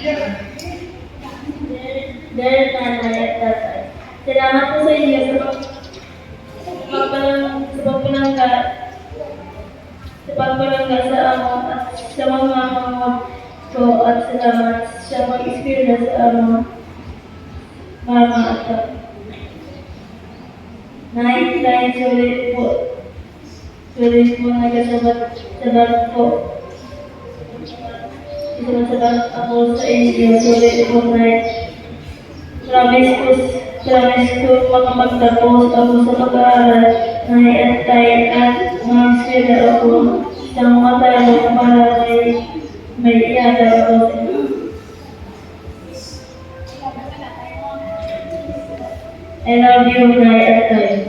Dear Nanay at Tatay, salamat po sa inyo sa pagpalangga sa amo at sa mga kamot ko at salamat sa pag-experience sa amo, mama at Nay, sulit po nagsasabat po. Isasabat ako sa inyo, sulit po na promise ko makapagtapos ako sa pag-aaral na iantay at mag-sila ako isang matalo para may iadaw ako sa inyo. I love you, Nay at Tay.